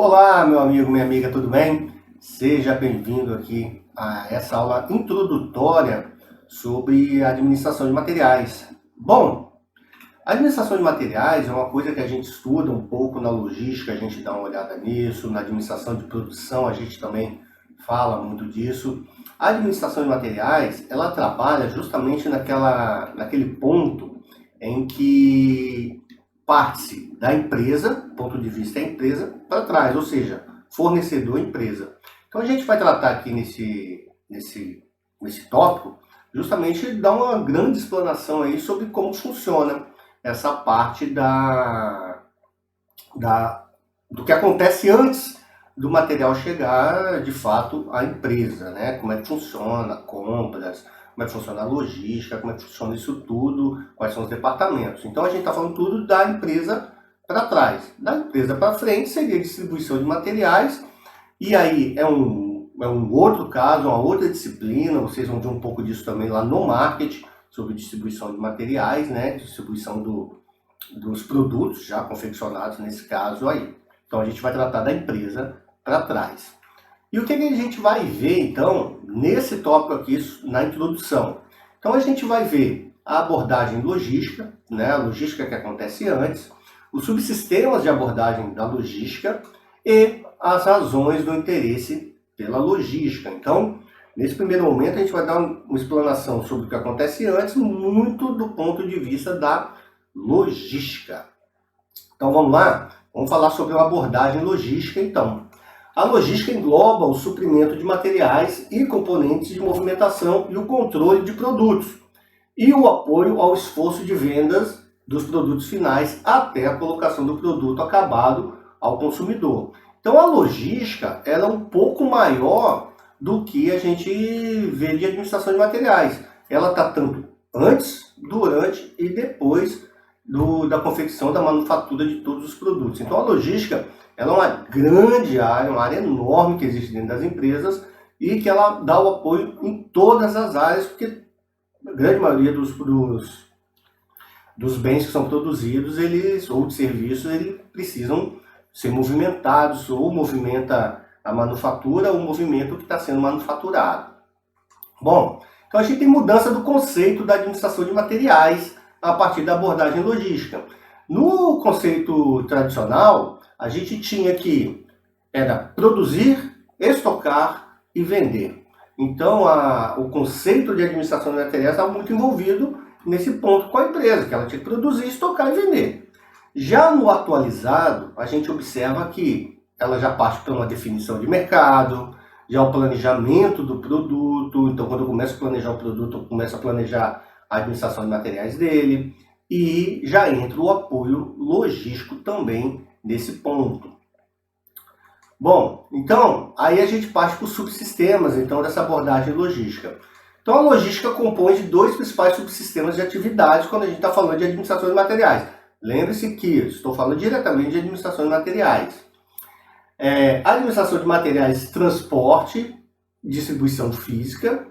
Olá, meu amigo, minha amiga, tudo bem? Seja bem-vindo aqui a essa aula introdutória sobre administração de materiais. Bom, a administração de materiais é uma coisa que a gente estuda um pouco na logística, a gente dá uma olhada nisso, na administração de produção a gente também fala muito disso. A administração de materiais, ela trabalha justamente naquele ponto em que parte da empresa, ponto de vista da empresa, para trás, ou seja, fornecedor empresa. Então a gente vai tratar aqui nesse tópico, justamente dar uma grande explanação aí sobre como funciona essa parte do que acontece antes do material chegar de fato à empresa, né? Como é que funciona, compras, como é que funciona a logística, como é que funciona isso tudo, quais são os departamentos. Então a gente está falando tudo da empresa para trás. Da empresa para frente seria a distribuição de materiais, e aí é um outro caso, uma outra disciplina, vocês vão ver um pouco disso também lá no marketing, sobre distribuição de materiais, né? Distribuição dos produtos já confeccionados nesse caso aí. Então a gente vai tratar da empresa para trás. E o que a gente vai ver então nesse tópico aqui na introdução? Então a gente vai ver a abordagem logística, né? A logística que acontece antes, os subsistemas de abordagem da logística e as razões do interesse pela logística. Então, nesse primeiro momento a gente vai dar uma explanação sobre o que acontece antes, muito do ponto de vista da logística. Então vamos lá? Vamos falar sobre a abordagem logística então. A logística engloba o suprimento de materiais e componentes de movimentação e o controle de produtos, e o apoio ao esforço de vendas dos produtos finais até a colocação do produto acabado ao consumidor. Então a logística ela é um pouco maior do que a gente vê de administração de materiais. Ela está tanto antes, durante e depois da confecção, da manufatura de todos os produtos. Então a logística ela é uma grande área, uma área enorme que existe dentro das empresas e que ela dá o apoio em todas as áreas, porque a grande maioria dos bens que são produzidos, ou de serviços, eles precisam ser movimentados, ou movimenta a manufatura, ou o movimento que está sendo manufaturado. Bom, então a gente tem mudança do conceito da administração de materiais a partir da abordagem logística. No conceito tradicional, a gente tinha que era produzir, estocar e vender. Então, o conceito de administração de materiais estava muito envolvido nesse ponto com a empresa, que ela tinha que produzir, estocar e vender. Já no atualizado, a gente observa que ela já parte para uma definição de mercado, já o planejamento do produto. Então, quando eu começo a planejar o produto, eu começo a planejar a administração de materiais dele, e já entra o apoio logístico também nesse ponto. Bom, então, aí a gente parte para os subsistemas, então, dessa abordagem logística. Então, a logística compõe de dois principais subsistemas de atividades quando a gente está falando de administração de materiais. Lembre-se que estou falando diretamente de administração de materiais. A administração de materiais, transporte, distribuição física,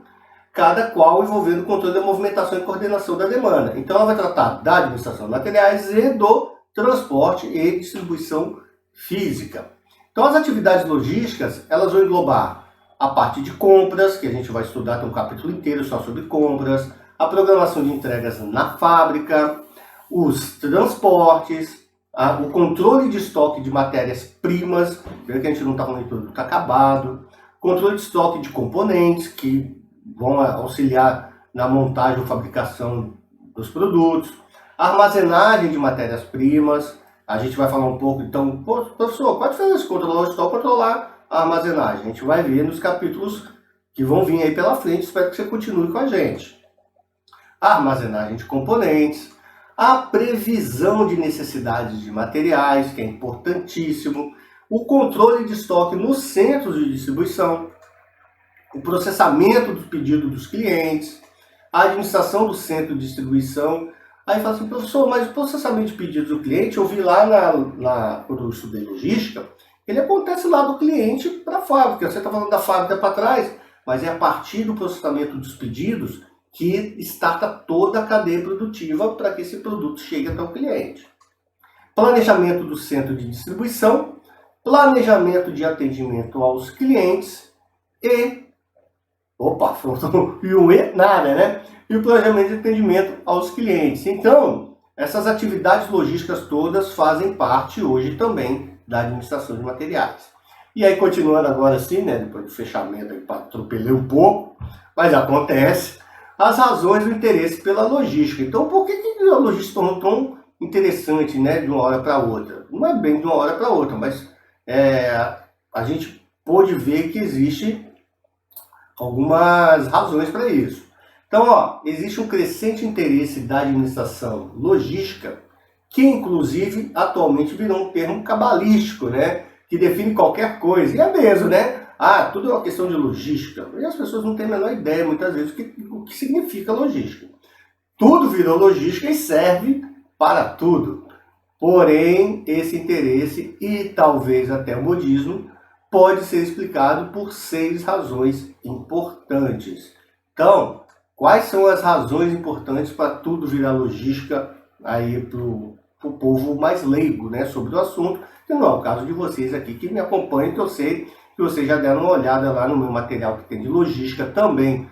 cada qual envolvendo o controle da movimentação e coordenação da demanda. Então, ela vai tratar da administração de materiais e do transporte e distribuição física. Então, as atividades logísticas, elas vão englobar a parte de compras, que a gente vai estudar, tem um capítulo inteiro só sobre compras, a programação de entregas na fábrica, os transportes, o controle de estoque de matérias-primas, vendo que a gente não está falando de produto acabado, controle de estoque de componentes, que vão auxiliar na montagem ou fabricação dos produtos, armazenagem de matérias-primas. A gente vai falar um pouco, então, professor, qual a diferença de controlar o estoque e controlar a armazenagem? A gente vai ver nos capítulos que vão vir aí pela frente, espero que você continue com a gente. A armazenagem de componentes, a previsão de necessidades de materiais, que é importantíssimo, o controle de estoque nos centros de distribuição, o processamento dos pedidos dos clientes, a administração do centro de distribuição. Aí fala assim, professor, mas o processamento de pedidos do cliente, eu vi lá quando eu estudei logística, ele acontece lá do cliente para a fábrica. Você está falando da fábrica para trás, mas é a partir do processamento dos pedidos que starta toda a cadeia produtiva para que esse produto chegue até o cliente. Planejamento do centro de distribuição, planejamento de atendimento aos clientes e... Opa, faltou e o E nada, né? E o planejamento de atendimento aos clientes. Então, essas atividades logísticas todas fazem parte hoje também da administração de materiais. E aí, continuando agora assim, né, depois do fechamento, atropelei um pouco, mas acontece, as razões do interesse pela logística. Então, por que a logística se tornou tão interessante, né, de uma hora para outra? Não é bem de uma hora para outra, mas a gente pôde ver que existe algumas razões para isso. Então, ó, existe um crescente interesse da administração logística, que inclusive atualmente virou um termo cabalístico, né? Que define qualquer coisa. E é mesmo, né? Ah, tudo é uma questão de logística. E as pessoas não têm a menor ideia, muitas vezes, o que significa logística. Tudo virou logística e serve para tudo. Porém, esse interesse e talvez até o modismo pode ser explicado por 6 razões importantes. Então, quais são as razões importantes para tudo virar logística aí para o povo mais leigo, né, sobre o assunto, que não é o caso de vocês aqui que me acompanham, que eu sei que vocês já deram uma olhada lá no meu material que tem de logística também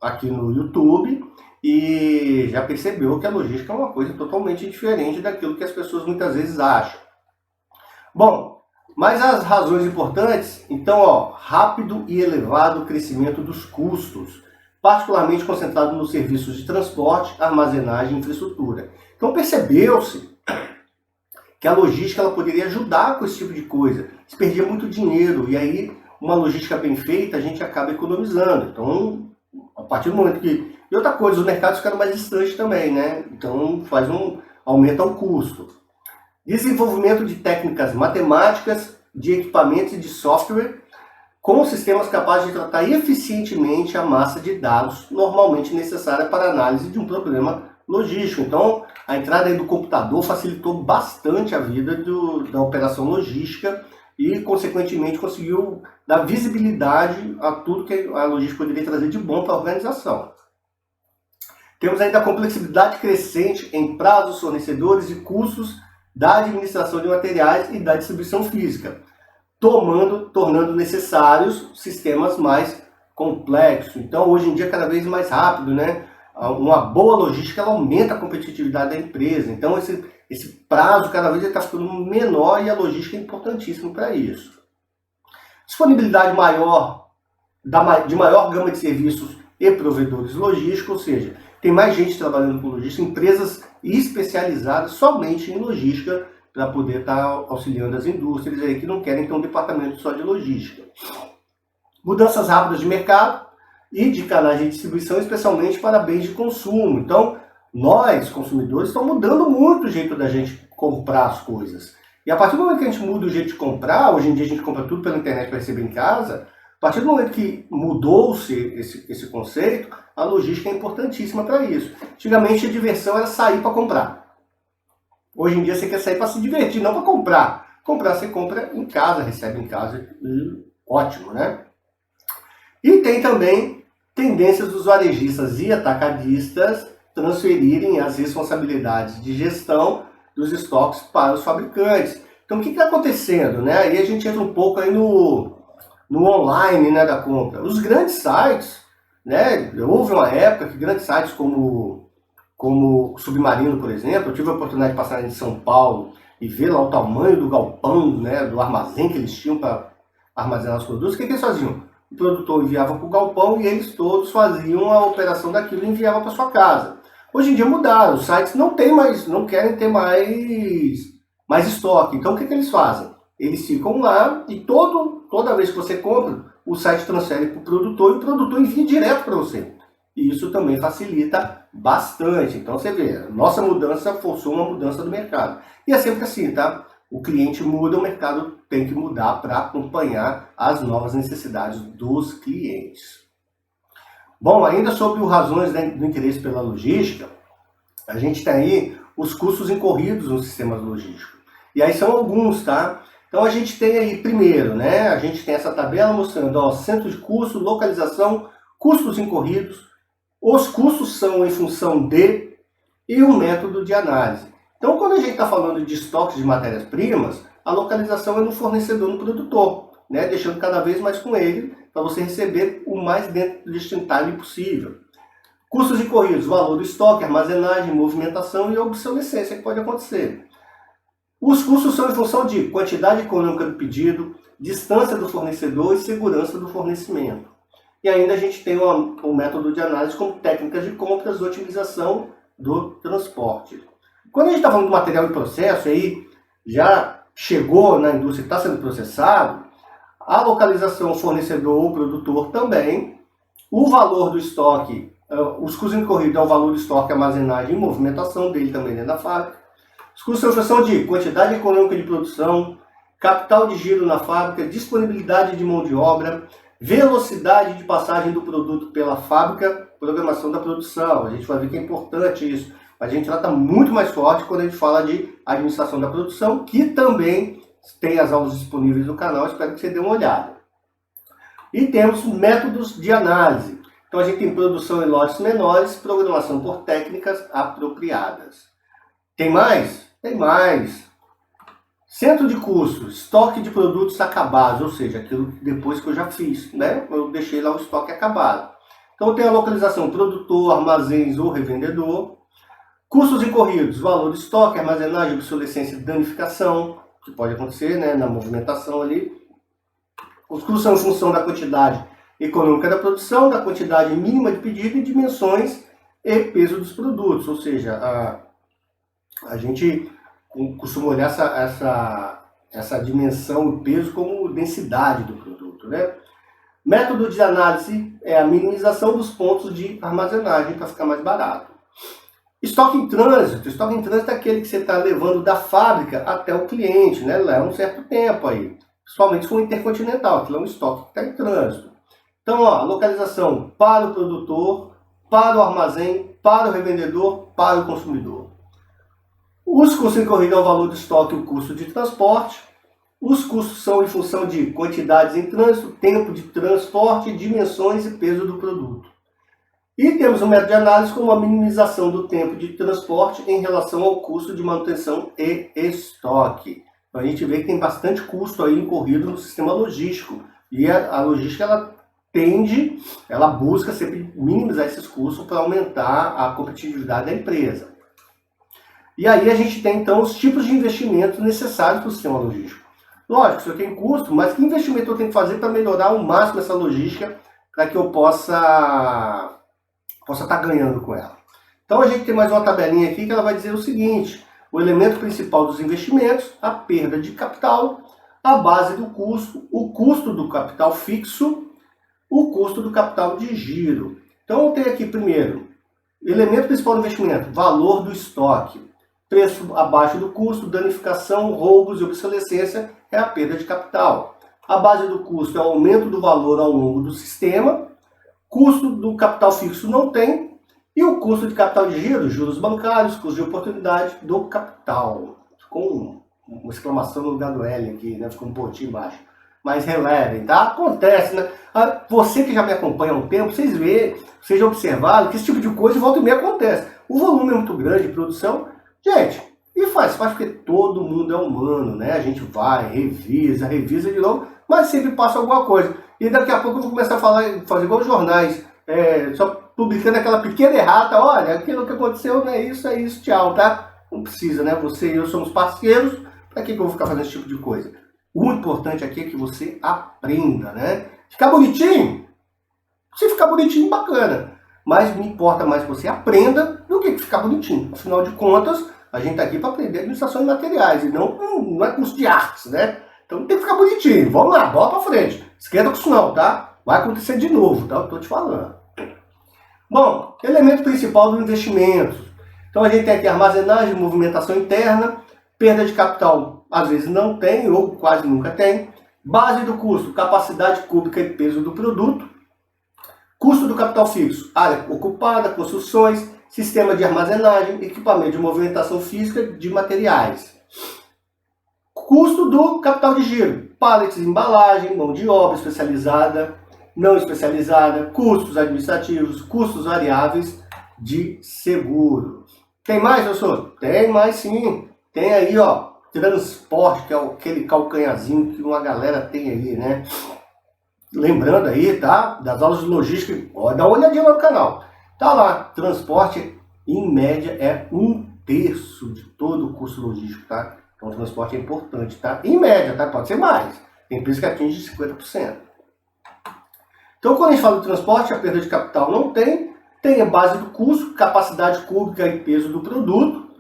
aqui no YouTube, e já percebeu que a logística é uma coisa totalmente diferente daquilo que as pessoas muitas vezes acham. Bom, mas as razões importantes, então, ó, rápido e elevado crescimento dos custos, particularmente concentrado nos serviços de transporte, armazenagem e infraestrutura. Então percebeu-se que a logística ela poderia ajudar com esse tipo de coisa. Se perdia muito dinheiro, e aí uma logística bem feita a gente acaba economizando. Então, a partir do momento que... E outra coisa, os mercados ficaram mais distantes também, né? Então aumenta o custo. Desenvolvimento de técnicas matemáticas, de equipamentos e de software, com sistemas capazes de tratar eficientemente a massa de dados normalmente necessária para a análise de um problema logístico. Então, a entrada aí do computador facilitou bastante a vida da operação logística e, consequentemente, conseguiu dar visibilidade a tudo que a logística poderia trazer de bom para a organização. Temos ainda a complexidade crescente em prazos, fornecedores e custos da administração de materiais e da distribuição física, tornando necessários sistemas mais complexos. Então, hoje em dia, cada vez mais rápido, né? Uma boa logística ela aumenta a competitividade da empresa. Então, esse prazo cada vez está ficando menor e a logística é importantíssima para isso. Disponibilidade maior, de maior gama de serviços e provedores logísticos, ou seja, tem mais gente trabalhando com logística, empresas especializadas somente em logística, para poder estar auxiliando as indústrias aí que não querem ter um departamento só de logística. Mudanças rápidas de mercado e de canais de distribuição, especialmente para bens de consumo. Então, nós, consumidores, estamos mudando muito o jeito da gente comprar as coisas. E a partir do momento que a gente muda o jeito de comprar, hoje em dia a gente compra tudo pela internet para receber em casa, a partir do momento que mudou-se esse conceito, a logística é importantíssima para isso. Antigamente a diversão era sair para comprar. Hoje em dia você quer sair para se divertir, não para comprar. Comprar você compra em casa, recebe em casa, e ótimo, né? E tem também tendências dos varejistas e atacadistas transferirem as responsabilidades de gestão dos estoques para os fabricantes. Então o que está acontecendo, né? Aí a gente entra um pouco aí no online, né, da compra. Os grandes sites, né? Houve uma época que grandes sites como o Submarino, por exemplo, eu tive a oportunidade de passar em São Paulo e ver lá o tamanho do galpão, né, do armazém que eles tinham para armazenar os produtos. O que eles faziam? O produtor enviava para o galpão e eles todos faziam a operação daquilo e enviavam para sua casa. Hoje em dia mudaram, os sites não querem ter mais estoque. Então o que eles fazem? Eles ficam lá e toda vez que você compra, o site transfere para o produtor e o produtor envia direto para você. E isso também facilita bastante. Então você vê, a nossa mudança forçou uma mudança do mercado. E é sempre assim, tá? O cliente muda, o mercado tem que mudar para acompanhar as novas necessidades dos clientes. Bom, ainda sobre as razões do interesse pela logística, a gente tem aí os custos incorridos no sistema logístico. E aí são alguns, tá? Então a gente tem aí, primeiro, né? A gente tem essa tabela mostrando, ó, centro de custo, localização, custos incorridos. Os custos são em função de e um método de análise. Então, quando a gente está falando de estoques de matérias-primas, a localização é no fornecedor, no produtor, né? Deixando cada vez mais com ele, para você receber o mais dentro do destiny possível. Custos incorridos, valor do estoque, armazenagem, movimentação e obsolescência que pode acontecer. Os custos são em função de quantidade econômica do pedido, distância do fornecedor e segurança do fornecimento. E ainda a gente tem um método de análise como técnicas de compras, otimização do transporte. Quando a gente está falando do material em processo, aí já chegou na indústria e está sendo processado, a localização fornecedor ou produtor também, o valor do estoque, os custos incorridos é o valor do estoque, armazenagem e movimentação dele também dentro da fábrica. Os custos são função de quantidade econômica de produção, capital de giro na fábrica, disponibilidade de mão de obra, velocidade de passagem do produto pela fábrica, programação da produção. A gente vai ver que é importante isso. A gente trata muito mais forte quando a gente fala de administração da produção, que também tem as aulas disponíveis no canal, espero que você dê uma olhada. E temos métodos de análise. Então a gente tem produção em lotes menores, programação por técnicas apropriadas. Tem mais? Tem mais. Centro de custos, estoque de produtos acabados, ou seja, aquilo depois que eu já fiz, né? Eu deixei lá o estoque acabado. Então tem a localização produtor, armazéns ou revendedor. Custos incorridos, valor de estoque, armazenagem, obsolescência e danificação, que pode acontecer, né, na movimentação ali. Os custos são em função da quantidade econômica da produção, da quantidade mínima de pedido e dimensões e peso dos produtos, ou seja, a gente costuma olhar essa dimensão e peso como densidade do produto, né? Método de análise é a minimização dos pontos de armazenagem para ficar mais barato. Estoque em trânsito. Estoque em trânsito é aquele que você está levando da fábrica até o cliente, né? Leva um certo tempo aí. Principalmente se for intercontinental, aquilo é um estoque que está em trânsito. Então, ó, localização para o produtor, para o armazém, para o revendedor, para o consumidor. Os custos incorridos é o valor do estoque e o custo de transporte. Os custos são em função de quantidades em trânsito, tempo de transporte, dimensões e peso do produto. E temos um método de análise como a minimização do tempo de transporte em relação ao custo de manutenção e estoque. Então a gente vê que tem bastante custo aí incorrido no sistema logístico. E a logística ela busca sempre minimizar esses custos para aumentar a competitividade da empresa. E aí a gente tem então os tipos de investimentos necessários para o sistema logístico. Lógico, isso tem custo, mas que investimento eu tenho que fazer para melhorar ao máximo essa logística para que eu possa estar ganhando com ela. Então a gente tem mais uma tabelinha aqui que ela vai dizer o seguinte: o elemento principal dos investimentos, a perda de capital, a base do custo, o custo do capital fixo, o custo do capital de giro. Então eu tenho aqui primeiro, elemento principal do investimento, valor do estoque, preço abaixo do custo, danificação, roubos e obsolescência é a perda de capital. A base do custo é o aumento do valor ao longo do sistema, custo do capital fixo não tem, e o custo de capital de giro, juros bancários, custo de oportunidade do capital. Ficou uma exclamação no lugar do L aqui, né? Ficou um pontinho embaixo. Mas relevem, tá? Acontece, né? Você que já me acompanha há um tempo, vocês já observaram que esse tipo de coisa volta e meia acontece. O volume é muito grande de produção, gente, e faz porque todo mundo é humano, né? A gente vai, revisa de novo, mas sempre passa alguma coisa. E daqui a pouco eu vou começar a fazer igual os jornais, só publicando aquela pequena errata, olha, aquilo que aconteceu não é isso, tchau, tá? Não precisa, né? Você e eu somos parceiros, para que eu vou ficar fazendo esse tipo de coisa? O importante aqui é que você aprenda, né? Ficar bonitinho? Se ficar bonitinho, bacana. Mas me importa mais que você aprenda do que ficar bonitinho. Afinal de contas, a gente tá aqui para aprender administração de materiais, e não é curso de artes, né? Então tem que ficar bonitinho. Vamos lá, bola pra frente. Esquenta com isso não, tá? Vai acontecer de novo, tá? Eu tô te falando. Bom, elemento principal do investimento. Então a gente tem aqui armazenagem, movimentação interna, perda de capital, às vezes não tem ou quase nunca tem. Base do custo, capacidade cúbica e peso do produto. Custo do capital fixo, área ocupada, construções, sistema de armazenagem, equipamento de movimentação física de materiais. Custo do capital de giro, pallets, embalagem, mão de obra especializada, não especializada, custos administrativos, custos variáveis de seguro. Tem mais, professor? Tem mais sim. Tem aí, ó, transporte, que é aquele calcanhazinho que uma galera tem aí, né? Lembrando aí, tá? Das aulas de logística, ó, dá uma olhadinha lá no canal. Tá lá, transporte, em média, é 1/3 de todo o custo logístico, tá? Então, o transporte é importante, tá? Em média, tá? Pode ser mais. Tem empresa que atinge 50%. Então, quando a gente fala do transporte, a perda de capital não tem a base do custo, capacidade cúbica e peso do produto,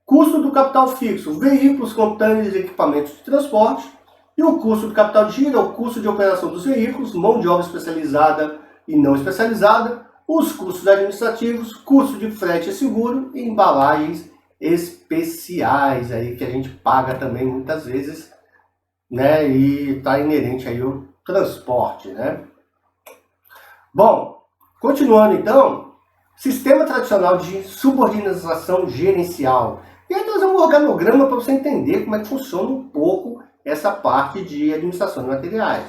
custo do capital fixo, veículos, contêineres e equipamentos de transporte, e o custo do capital de giro é o custo de operação dos veículos, mão de obra especializada e não especializada, os custos administrativos, custo de frete e seguro e embalagens especiais aí que a gente paga também muitas vezes, né? E está inerente aí ao transporte, né? Bom, continuando então, sistema tradicional de subordinação gerencial. E aí trazer um organograma para você entender como é que funciona um pouco essa parte de administração de materiais.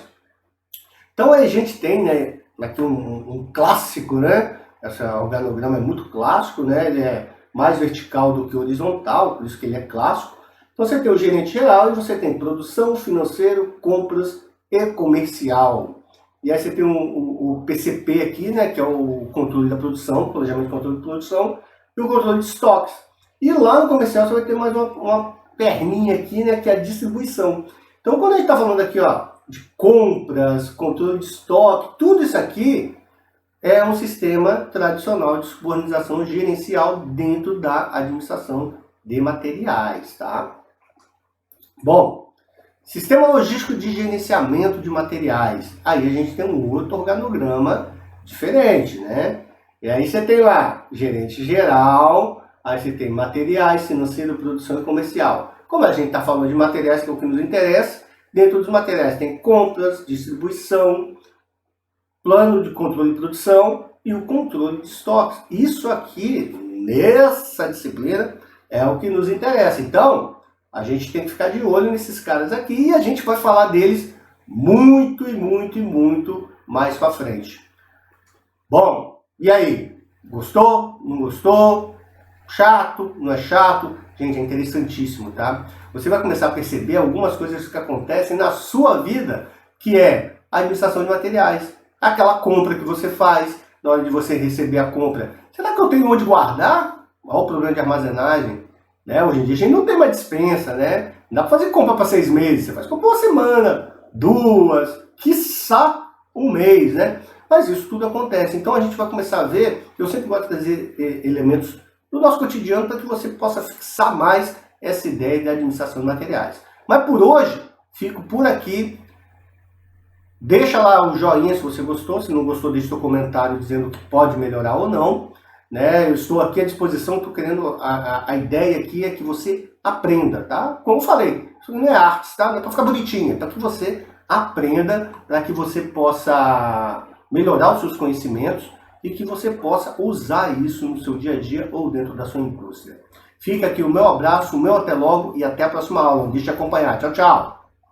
Então aí a gente tem, né, aqui um clássico, né? Esse organograma é muito clássico, né? Ele é mais vertical do que horizontal, por isso que ele é clássico. Então você tem o gerente geral e você tem produção, financeiro, compras e comercial. E aí você tem o PCP aqui, né, que é o controle da produção, planejamento e controle de produção, e o controle de estoques. E lá no comercial você vai ter mais uma perninha aqui, né, que é a distribuição. Então quando a gente está falando aqui, ó, de compras, controle de estoque, tudo isso aqui é um sistema tradicional de subordinação gerencial dentro da administração de materiais, tá? Bom, sistema logístico de gerenciamento de materiais. Aí a gente tem um outro organograma diferente, né? E aí você tem lá gerente geral, aí você tem materiais, financeiro, produção e comercial. Como a gente está falando de materiais, que é o que nos interessa, dentro dos materiais tem compras, distribuição, plano de controle de produção e o controle de estoques. Isso aqui, nessa disciplina, é o que nos interessa. Então, a gente tem que ficar de olho nesses caras aqui e a gente vai falar deles muito e muito e muito mais para frente. Bom, e aí? Gostou? Não gostou? Chato? Não é chato? Gente, é interessantíssimo, tá? Você vai começar a perceber algumas coisas que acontecem na sua vida, que é a administração de materiais. Aquela compra que você faz, na hora de você receber a compra. Será que eu tenho onde guardar? Olha o problema de armazenagem. Né? Hoje em dia a gente não tem mais dispensa, né? Não dá para fazer compra para 6 meses. Você faz compra uma semana, 2, quiçá um mês, né? Mas isso tudo acontece. Então a gente vai começar a ver, eu sempre gosto de trazer elementos do nosso cotidiano para que você possa fixar mais essa ideia de administração de materiais. Mas por hoje, fico por aqui. Deixa lá o joinha se você gostou, se não gostou, deixa seu comentário dizendo que pode melhorar ou não. Né? Eu estou aqui à disposição, estou querendo, a ideia aqui é que você aprenda, tá? Como eu falei, isso não é arte, tá? Não é para ficar bonitinha, é para que você aprenda, para que você possa melhorar os seus conhecimentos e que você possa usar isso no seu dia a dia ou dentro da sua indústria. Fica aqui o meu abraço, o meu até logo e até a próxima aula. Não deixe de acompanhar. Tchau, tchau!